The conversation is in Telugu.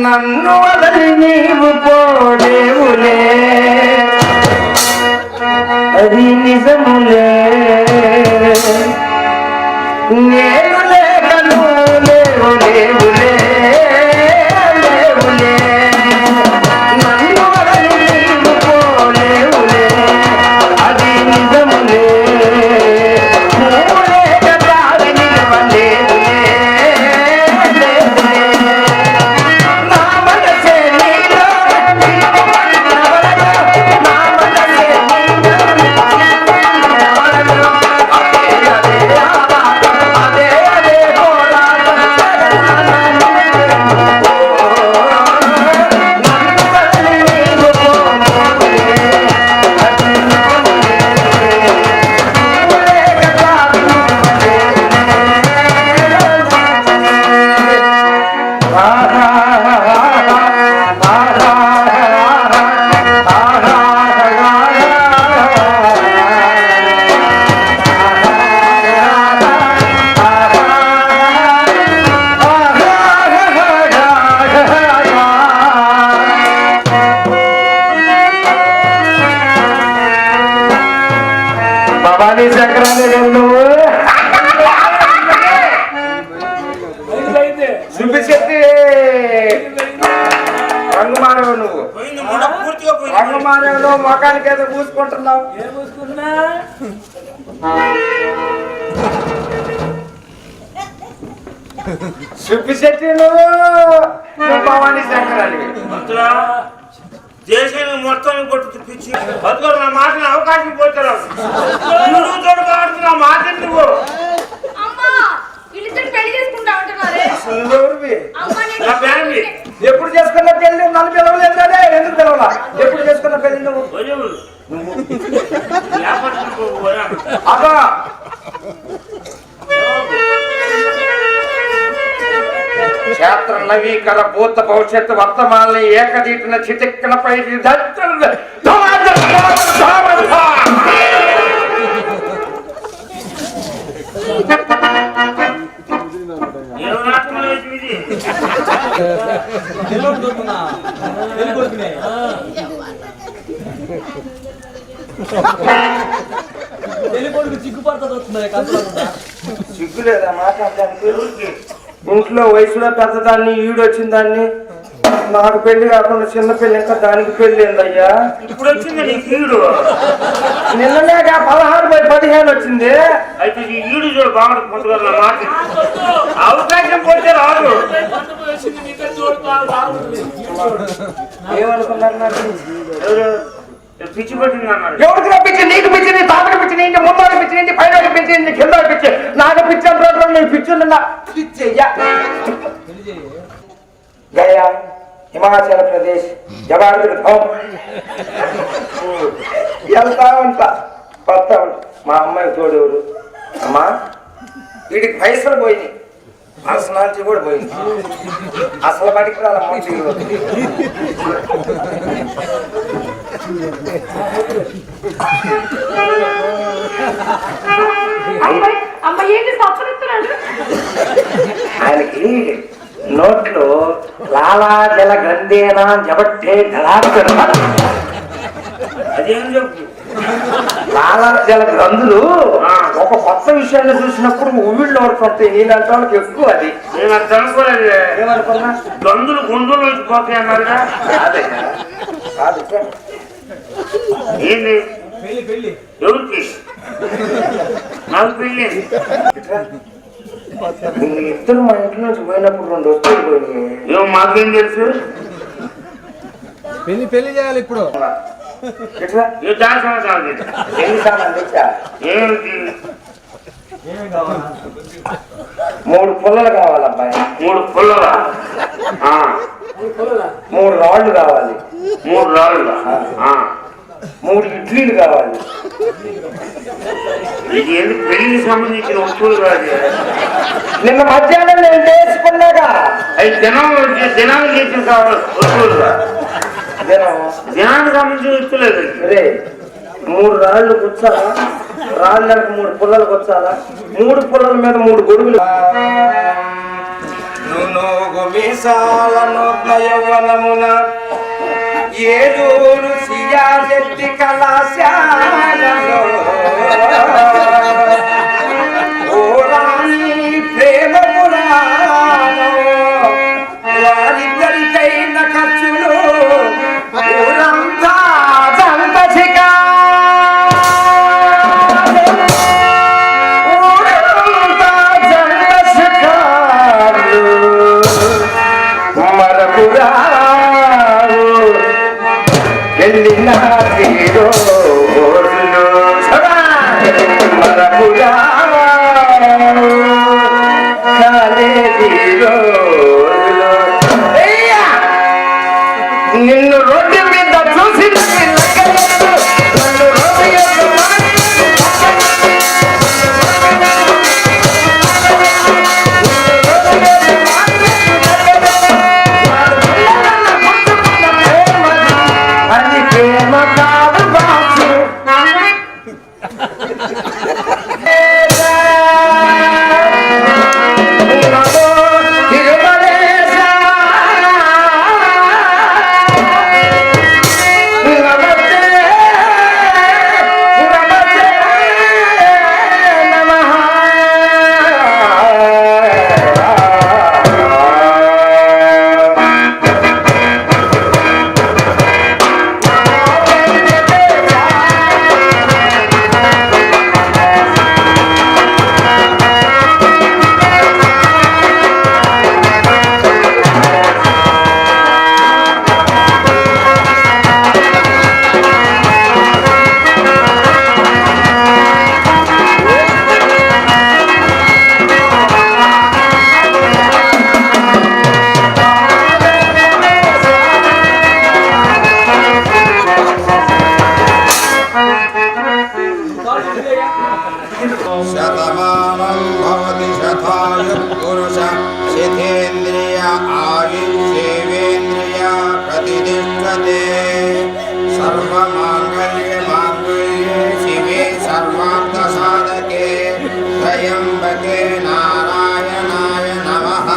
నన్ను వదలి నీవు పోలేవులే, అది నిజములే. నేను లేకను లేవు లేవులే, లేవులే. నన్ను వదలి నీవు పోలేవులే, అది నిజములే. చూపించేది రంగు మానవు, నువ్వు రంగు మానవులు మొఖానికి ఏదో పూసుకుంటున్నావు. చూపించేది నువ్వు భవానీ శంకరానికి దేశాన్ని మొత్తం కొట్టు చూపించి బతుకో నా మాటని అవకాశం పోతారు. నువ్వు తోడుకోవచ్చు నా మాట నువ్వు ఎప్పుడు చేసుకున్న పెళ్లి నన్ను పిలవలేదు కదా, ఎందుకు పిలవలా? ఎప్పుడు చేసుకున్న పెళ్లి నువ్వు? అదా క్షేత్ర నవీకర భూత భవిష్యత్తు వర్తమానాన్ని ఏకదీటిన చిటిక్కనపై సిగ్గు లేదా మాట్లాడడానికి? ఇంట్లో వయసులో పెద్దదాన్ని ఈడొచ్చిన దాన్ని నాకు పెళ్లి కాకుండా చిన్న పెళ్లి ఇంకా దానికి పెళ్లి ఏందయ్యా? ఇప్పుడు వచ్చింది నీకు ఈడు. నిన్ననే 16/15 వచ్చింది. అయితే ఈ ఈడు చూడు బాగా పుట్టుకోవాలి మాట అవకాశం పోతే రాదు. ఏమనుకున్నారు? నాకు పిచ్చి పట్టింది అన్నారు. ఎవరికి పిచ్చి? నీకు పిచ్చి, నీ తాతకి పిచ్చి, నీ ముందు పిచ్చి, నీ పైన పిచ్చి, నీ కింద పిచ్చి. నాకు పిచ్చి అంటారు, నీ పిచ్చి పిచ్చయ్యా. గయా, హిమాచల్ ప్రదేశ్, జబర్దస్త్ వెళ్తా ఉంటా, కొత్త మా అమ్మాయి తోడేవారు. అమ్మా వీడికి పైసలు పోయినాయి, పర్సనాలిటీ కూడా పోయింది. అసలు బడికి రాలమ్మా. ఆయనకి నోట్లో లాలా జల గ్రంథేనా జబట్టే జలాక్షరం. అదేం చెప్పు. లాలా జల గ్రంథులు ఒక కొత్త విషయాన్ని చూసినప్పుడు ఊళ్ళో పడతాయి. నేనంటే వాళ్ళకి ఎక్కువ అది. నేను అది అనుకోలేదు. ఏమనుకున్నా? గందులు గుండులు నుంచి పోతాయి అన్నారుగా. కాదు ఏంటి ఎవరికి? నాకు పెళ్ళి. ఇద్దరు మా ఇంట్లో నుంచి పోయినప్పుడు 2 వస్తువులు పోయినాయి. ఏమో మాకేం తెలుసు. పెళ్లి చేయాలి ఇప్పుడు. ఏమిటి? 3 పుల్లలు కావాలి అబ్బాయి. 3 పుల్లలా? 3 రాళ్ళు కావాలి. 3 రాళ్ళు? 3 ఇడ్లీలు కావాలి. ఇది ఎందుకు పెళ్లికి సంబంధించిన వస్తువులు కాదు. నిన్న మధ్యాహ్నం నేను చేసుకున్నాగా. అవి దినాలు చేసిన కావాలి వస్తువులుగా. దినానికి సంబంధించిన వస్తువులేదు. 3 రాళ్ళు కూర్చాలా, రాళ్ళకు 3 పుల్లలు కూర్చాలా, 3 పుల్లల మీద 3 గొడుగులు. మీసాల నూత్న యవ్వనమున ఏలూరు సియారెడ్డి కళాశాలలో ఓ రాణి ప్రేమ పురాణం వారిద్దరికైన ఖర్చులు ఊరంతా జంతసిగా వెళ్ళిన తీరో మరపురా కాలేజీలో నిన్ను రోడ్డు మీద చూసి శతమానం భవతి శతాయ పురుష శతేంద్రియ ఆయుష్యేవేంద్రియ ప్రతిష్టతే సర్వమాంగళ్య మాంగళ్యే శివే సర్వార్థ సాధకే త్రయంబకే నారాయణాయ నమః.